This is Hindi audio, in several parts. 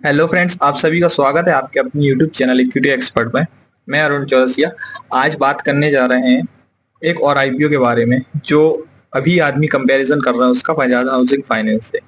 हेलो फ्रेंड्स, आप सभी का स्वागत है आपके अपनी यूट्यूब चैनल इक्विटी एक्सपर्ट में। मैं अरुण चौरसिया। आज बात करने जा रहे हैं एक और आईपीओ के बारे में जो अभी आदमी कंपैरिजन कर रहा है उसका बजाज हाउसिंग फाइनेंस से।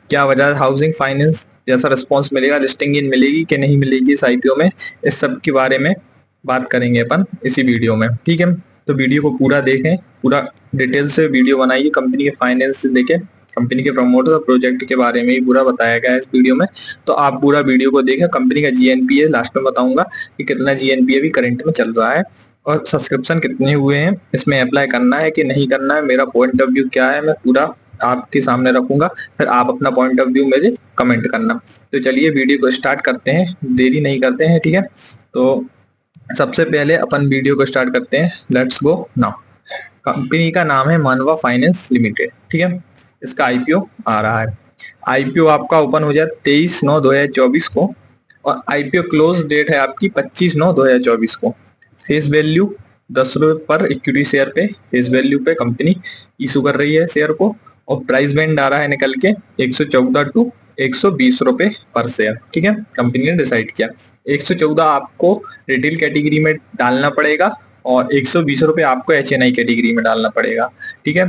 क्या बजाज हाउसिंग फाइनेंस जैसा रिस्पॉन्स मिलेगा, लिस्टिंग इन मिलेगी कि नहीं मिलेगी इस आईपीओ में, इस सब के बारे में बात करेंगे अपन इसी वीडियो में। ठीक है, तो वीडियो को पूरा देखें, पूरा डिटेल से वीडियो बनाइए। कंपनी के फाइनेंस से लेके कंपनी के प्रमोटर और प्रोजेक्ट के बारे में ही पूरा बताया गया है इस वीडियो में। तो आप पूरा वीडियो को देखें। कंपनी का जीएनपीए लास्ट में बताऊंगा कि कितना जीएनपीए भी करंट में चल रहा है और सब्सक्रिप्शन कितने हुए हैं, इसमें अप्लाई करना है कि नहीं करना है, मेरा पॉइंट ऑफ व्यू क्या है, मैं पूरा आपके सामने रखूंगा। फिर आप अपना पॉइंट ऑफ व्यू मुझे कमेंट करना। तो चलिए वीडियो को स्टार्ट करते हैं, देरी नहीं करते हैं। ठीक है, तो सबसे पहले अपन वीडियो को स्टार्ट करते हैं। Let's go now. कंपनी का नाम है मानवा फाइनेंस लिमिटेड। ठीक है, इसका आईपीओ आ रहा है। आईपीओ आपका ओपन हो जाए 23/9/2024 को और आईपीओ क्लोज डेट है आपकी 25/9/2024 को। फेस वैल्यू 10 रुपए पर इक्विटी शेयर पे फेस वैल्यू पे कंपनी इशू कर रही है शेयर को। और प्राइस बैंड आ रहा है निकल के 114 टू 120 रुपए पर शेयर। ठीक है, कंपनी ने डिसाइड किया 114 आपको रिटेल कैटेगरी में डालना पड़ेगा और 120 रुपए आपको एचएनआई कैटेगरी में डालना पड़ेगा। ठीक है,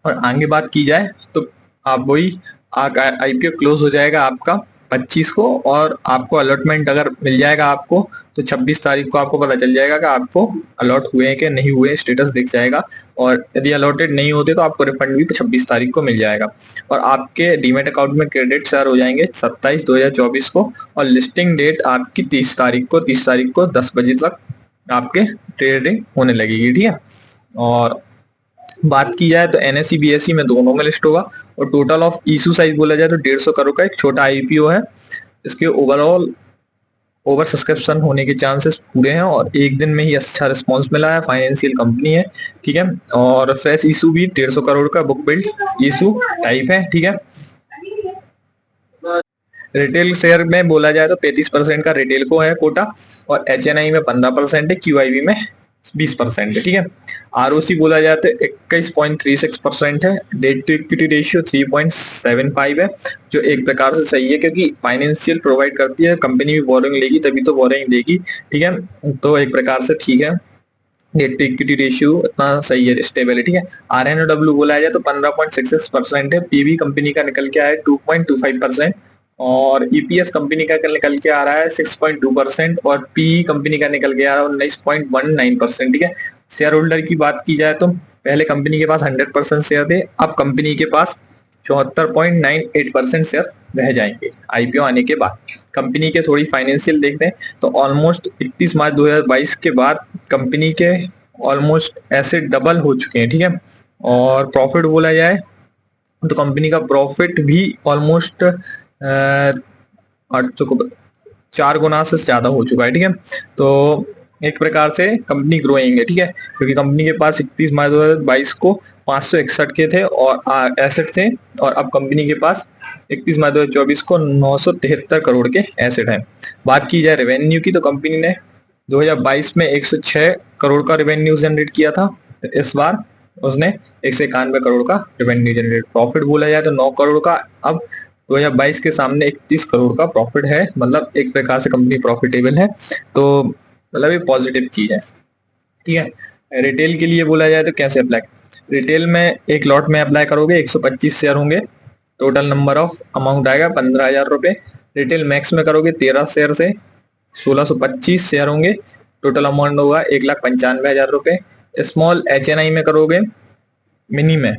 और आगे बात की जाए तो आप वही आईपीओ क्लोज हो जाएगा आपका 25 को और आपको अलॉटमेंट अगर मिल जाएगा आपको तो 26 तारीख को आपको पता चल जाएगा कि आपको अलॉट हुए हैं कि नहीं हुए, स्टेटस दिख जाएगा। और यदि अलॉटेड नहीं होते तो आपको रिफंड भी 26 तारीख को मिल जाएगा। और आपके डीमेट अकाउंट में क्रेडिट शेयर हो जाएंगे 27/2024 को और लिस्टिंग डेट आपकी 30 तारीख को 10 बजे तक आपके ट्रेडिंग होने लगेगी। ठीक है, और बात की जाए तो एनएससी बीएससी में दोनों में लिस्ट होगा। और टोटल ऑफ इशू साइज बोला जाए तो 150 करोड़ का एक छोटा आईपीओ है। इसके ओवरऑल ओवर सब्सक्रिप्शन होने के चांसेस पूरे हैं और एक दिन में ही अच्छा रिस्पांस मिला है। फाइनेंशियल कंपनी है। ठीक है, और फ्रेश इशू भी 150 करोड़ का बुक बिल्ड इशू टाइप है। ठीक है, रिटेल शेयर में बोला जाए तो 35% का रिटेल को है कोटा और एचएनआई में 15% है, क्यूआईबी में 20% है। ठीक है, आरओसी बोला जाए तो 21.36% है। डेट टू इक्विटी रेशियो 3.75 है, जो एक प्रकार से सही है क्योंकि फाइनेंशियल प्रोवाइड करती है कंपनी भी बोरिंग लेगी तभी तो बोरिंग देगी। ठीक है, तो एक प्रकार से ठीक है। डेट टू इक्विटी रेशियो इतना सही है, स्टेबल है। ठीक है, आरएनओडब्ल्यू बोला जाए तो 15.66% है। पीवी कंपनी का निकल के आया 2.25% और ईपीएस कंपनी का निकल के आ रहा है 6.2% और पीई कंपनी का निकल के आ रहा है 19.19%। ठीक है, शेयर होल्डर की बात की जाए तो पहले कंपनी के पास 100% शेयर थे, अब कंपनी के पास 74.98% शेयर रह जाएंगे आईपीओ आने के बाद। कंपनी के थोड़ी फाइनेंशियल देखते हैं तो ऑलमोस्ट 31 मार्च 2022 के बाद कंपनी के ऑलमोस्ट एसेट डबल हो चुके हैं। ठीक है, और प्रॉफिट बोला जाए तो कंपनी का प्रॉफिट भी ऑलमोस्ट 4 गुना से ज्यादा हो चुका है। ठीक है, तो एक प्रकार से कंपनी ग्रोइंग है। ठीक है, क्योंकि कंपनी के पास 31 मार्च 2022 को 561 के थे और एसेट थे और अब कंपनी के पास 31 मार्च 2024 को 973 करोड़ के एसेट हैं। बात की जाए रेवेन्यू की तो कंपनी ने 2022 में 106 करोड़ का रेवेन्यू जनरेट किया था, तो इस बार उसने 191 करोड़ का रेवेन्यू जनरेट। प्रॉफिट बोला जाए तो 9 करोड़ का अब 2022 के सामने 31 करोड़ का प्रॉफिट है, मतलब एक प्रकार से कंपनी प्रॉफिटेबल है। तो मतलब ये पॉजिटिव चीज है। ठीक है, रिटेल के लिए बोला जाए तो कैसे अप्लाई, रिटेल में एक लॉट में अप्लाई करोगे 125 शेयर होंगे, टोटल नंबर ऑफ अमाउंट आएगा 15,000 रुपए। रिटेल मैक्स में करोगे 13 शेयर से 1625 शेयर होंगे, टोटल अमाउंट होगा 1,95,000 रुपए। स्मॉल एचएनआई में करोगे मिनी में,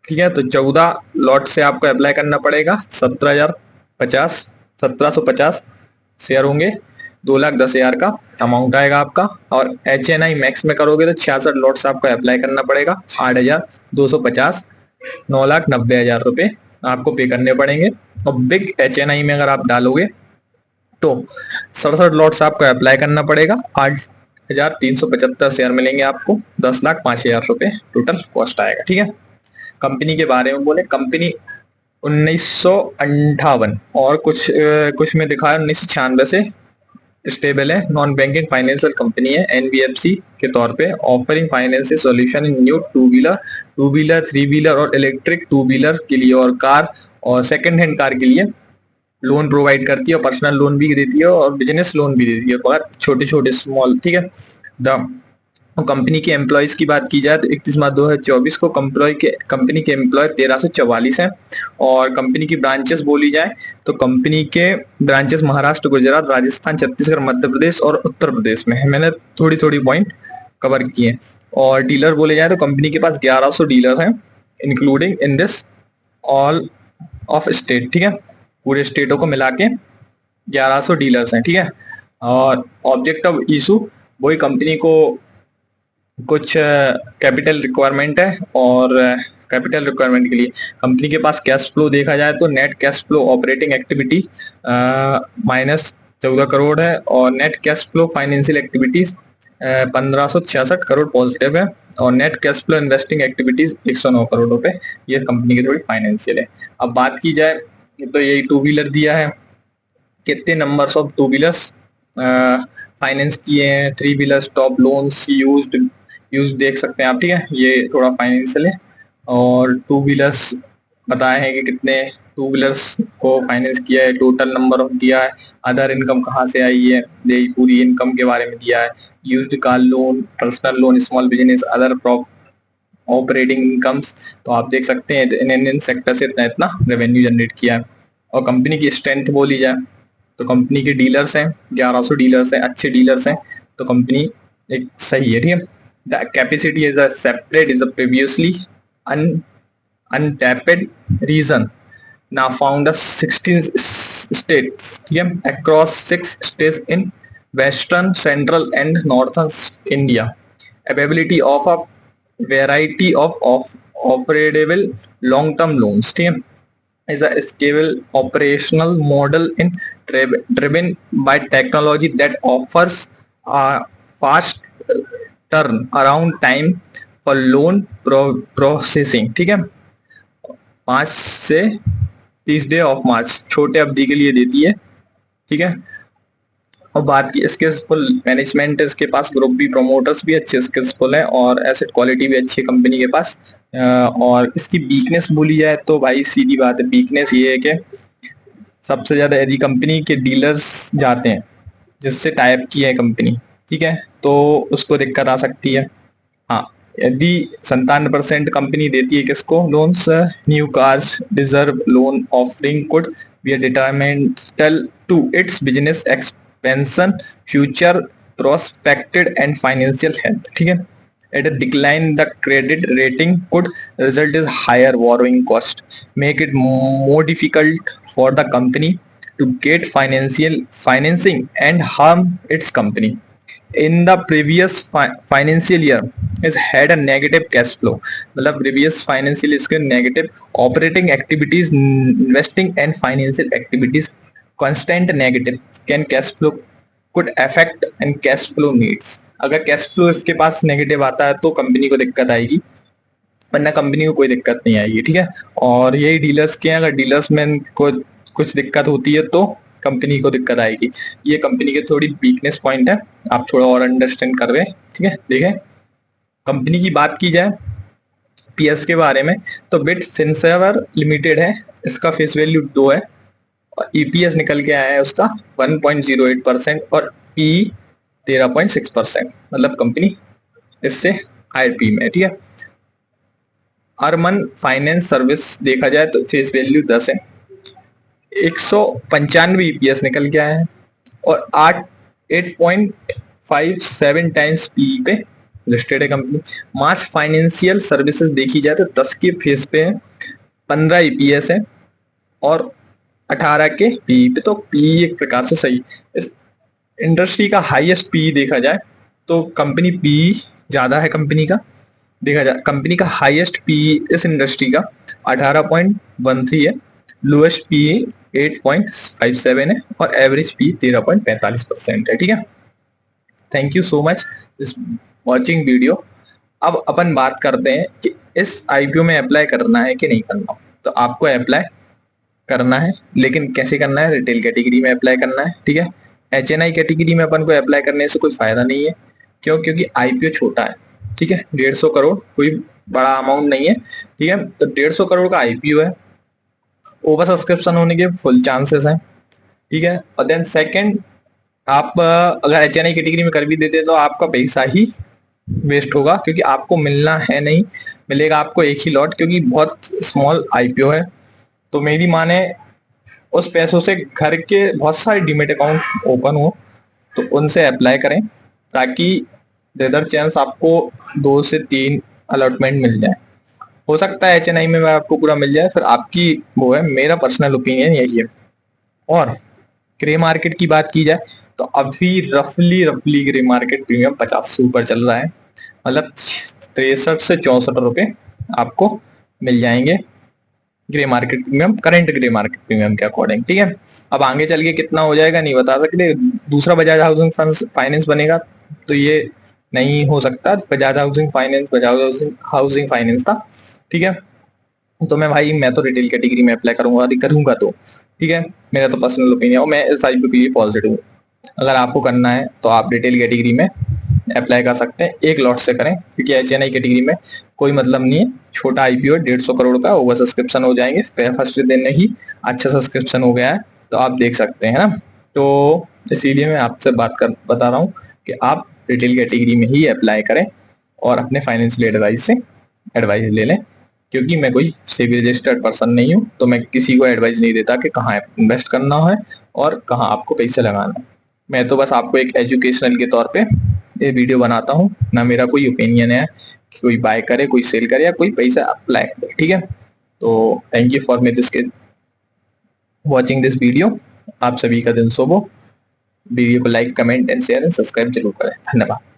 ठीक है, तो 14 लॉट से आपको अप्लाई करना पड़ेगा। 1750 शेयर होंगे, 2,10,000 का अमाउंट आएगा आपका। और एचएनआई मैक्स में करोगे तो 66 लॉट से आपको अप्लाई करना पड़ेगा, 8,250, 9,90,000 रुपए आपको पे करने पड़ेंगे। और बिग एचएनआई में अगर आप डालोगे तो 67 लॉट से आपको अप्लाई करना पड़ेगा, 8,375 शेयर मिलेंगे आपको, 10,05,000 रुपए टोटल कॉस्ट आएगा। ठीक है, कंपनी के बारे में बोले, कंपनी 1958 और कुछ में दिखा है 1996 से स्टेबल है। नॉन बैंकिंग फाइनेंशियल कंपनी है एनबीएफसी के तौर पे, offering financial solution in new two wheeler 3 wheeler और इलेक्ट्रिक 2 व्हीलर के लिए और कार और सेकंड हैंड कार के लिए लोन प्रोवाइड करती है, और पर्सनल लोन भी देती है और बिजनेस लोन भी देती है, बहुत छोटे छोटे स्मॉल, ठीक है। द कंपनी के एम्प्लॉयज की बात की जाए तो 31 मार्च 2024 को कंपनी के एम्प्लॉय 1344 हैं। और कंपनी की ब्रांचेस बोली जाए तो कंपनी के ब्रांचेस महाराष्ट्र, गुजरात, राजस्थान, छत्तीसगढ़, मध्य प्रदेश और उत्तर प्रदेश में है। मैंने थोड़ी थोड़ी पॉइंट कवर किए हैं। और डीलर बोले जाए तो कंपनी के पास 1100 डीलर हैं, including in this all of state, ठीक है। पूरे स्टेटों को मिला के 1100 डीलर्स हैं, ठीक है। और ऑब्जेक्ट ऑफ इशू, वही कंपनी को कुछ कैपिटल रिक्वायरमेंट है, और कैपिटल रिक्वायरमेंट के लिए कंपनी के पास कैश फ्लो देखा जाए तो net cash flow operating activity -14 crore है, और net cash flow financial activities 1566 crore positive है, और net cash flow investing activities 109 crore रुपए। ये कंपनी की थोड़ी फाइनेंशियल है। अब बात की जाए तो यही टू व्हीलर दिया है, कितने numbers of two wheelers finance किए हैं, 3 व्हीलर्स, टॉप लोन्स, यूज देख सकते हैं आप, ठीक है। ये थोड़ा फाइनेंशियल है। और टू व्हीलर्स बताए हैं कि कितने टू व्हीलर्स को फाइनेंस किया है, टोटल नंबर ऑफ दिया है, अदर इनकम कहाँ से आई है, ये पूरी इनकम के बारे में दिया है, used car loan, personal loan, small business, other operating incomes. तो आप देख सकते हैं इन इंडियन सेक्टर से इतना इतना रेवेन्यू जनरेट किया है। और कंपनी की स्ट्रेंथ बोली जाए तो कंपनी के डीलर्स हैं, 1100 डीलर्स हैं, अच्छे डीलर्स हैं, तो कंपनी एक सही है, ठीक है। The capacity is a separate is a previously untapped region now found as 16 states, ठीक है, across 6 states in western, central and northern India. Availability of a variety of affordable long-term loans, ठीक है, is a scalable operational model in driven by technology that offers a fast turn around time for loan processing, ठीक है। 5 से 30 डे ऑफ मार्च छोटे अवधि के लिए देती है, ठीक है। और बात की स्किल्सफुल मैनेजमेंट, इसके पास ग्रुप भी, प्रमोटर्स भी अच्छे स्किल्सफुल हैं, और एसेट क्वालिटी भी अच्छी है कंपनी के पास। और इसकी वीकनेस बोली जाए तो भाई सीधी बात है, वीकनेस ये है कि सबसे ज्यादा यदि कंपनी के डीलर्स जाते हैं जिससे टाइप की है कंपनी, ठीक है, तो उसको दिक्कत आ सकती है। हाँ, यदि 97% कंपनी देती है किसको loans, new cars deserve loan offering could be detrimental to its business expansion, future prospected and financial health, ठीक है। At a decline, the credit rating could result in higher borrowing cost, make it more difficult for the company to get financing and harm its company. In the previous financial year has had a negative cash flow, मतलब previous financial इसके negative operating activities, investing and financial activities constant negative can cash flow could affect and cash flow needs. अगर कैश फ्लो इसके पास नेगेटिव आता है तो कंपनी को दिक्कत आएगी, वरना कंपनी को कोई दिक्कत नहीं आएगी, ठीक है। और यही डीलर्स के हैं, अगर डीलर्स में को कुछ दिक्कत होती है तो कंपनी को दिक्कत आएगी। ये कंपनी के थोड़ी वीकनेस पॉइंट है, आप थोड़ा और अंडरस्टैंड कर रहे हैं, ठीक है। देखें कंपनी की बात की जाए पीएस के बारे में तो बिट फिनसेवर लिमिटेड है, इसका फेस वैल्यू 2 है, और ईपीएस निकल के आया है उसका 1.08% और पी 13.6%, मतलब कंपनी इससे हायर पी में, ठीक है। अर्मन फाइनेंस सर्विस देखा जाए तो फेस वैल्यू 10 है, 195 ईपीएस निकल के आया है, और 8.57 टाइम्स पी पे लिस्टेड है कंपनी। मास फाइनेंशियल सर्विसेज देखी जाए तो 10 के फेस पे है, 15 ईपीएस है, और 18 के पी पे, तो पी एक प्रकार से सही। इस इंडस्ट्री का हाईएस्ट पी देखा जाए तो कंपनी पी ज्यादा है, कंपनी का देखा जाए कंपनी का हाईएस्ट पी इस इंडस्ट्री का 18.13 है, लोएस्ट पी 8.57 है, और एवरेज पी 13.45% है, ठीक है। थैंक यू सो मच इस वॉचिंग वीडियो। अब अपन बात करते हैं कि इस आईपीओ में अप्लाई करना है कि नहीं करना। तो आपको अप्लाई करना है, लेकिन कैसे करना है, रिटेल कैटेगरी में अप्लाई करना है, ठीक है। एचएनआई कैटेगरी में अपन को अप्लाई करने से कोई फायदा नहीं है, क्यों, क्योंकि आईपीओ छोटा है, ठीक है, 150 करोड़ कोई बड़ा अमाउंट नहीं है, ठीक है। तो 150 करोड़ का आईपीओ है, ओवर सब्सक्रिप्शन होने के फुल चांसेस हैं, ठीक है। और देन सेकंड, आप अगर HNI कैटेगरी में कर भी देते तो आपका पैसा ही वेस्ट होगा, क्योंकि आपको मिलना है नहीं, मिलेगा आपको एक ही लॉट, क्योंकि बहुत स्मॉल IPO है। तो मेरी माने उस पैसों से घर के बहुत सारे डीमेट अकाउंट ओपन हो, तो उनसे अप्लाई करें, ताकि देयर चांस आपको 2 से 3 अलॉटमेंट मिल जाए। हो सकता है HNI में आपको पूरा मिल जाए, फिर आपकी वो है, मेरा पर्सनल ओपिनियन यही है। और ग्रे मार्केट की बात की जाए तो अभी रफली रफली ग्रे मार्केट प्रीमियम 50 से ऊपर चल रहा है, मतलब 63 से 64 रुपए आपको मिल जाएंगे grey market premium, current grey market premium के अकॉर्डिंग। ठीक है, अब आगे चल के कितना हो जाएगा नहीं बता सकते। दूसरा बजाज हाउसिंग फाइनेंस बनेगा तो ये नहीं हो सकता। बजाज हाउसिंग हाउसिंग फाइनेंस था। ठीक है, तो मैं तो रिटेल कैटेगरी में अप्लाई करूंगा, करूंगा तो ठीक है, मेरा तो पर्सनल ओपिनियन है, मैं इस IPO के लिए पॉजिटिव हूँ। अगर आपको करना है तो आप रिटेल कैटेगरी में अप्लाई कर सकते हैं, एक लॉट से करें, क्योंकि HNI कैटेगरी में कोई मतलब नहीं है। छोटा IPO 150 करोड़ का, ओवर सब्सक्रिप्शन हो जाएंगे, फर्स्ट दिन में ही अच्छा सब्सक्रिप्शन हो गया है, तो आप देख सकते हैं ना। तो इसीलिए मैं आपसे बता रहा हूँ कि आप रिटेल कैटेगरी में ही अप्लाई करें और अपने फाइनेंशियल एडवाइस से एडवाइस ले लें, क्योंकि मैं कोई सेबी रजिस्टर्ड पर्सन नहीं हूँ, तो मैं किसी को एडवाइस नहीं देता कि कहाँ इन्वेस्ट करना है और कहाँ आपको पैसे लगाना है। मैं तो बस आपको एक एजुकेशनल के तौर पे ये वीडियो बनाता हूँ, ना मेरा कोई ओपिनियन है कि कोई बाय करे, कोई सेल करे, या कोई पैसा अप्लाई करे। ठीक है, तो thank you for me this watching this video. आप सभी का दिन शुभ हो। वीडियो को like, comment and share and subscribe जरूर करें। धन्यवाद।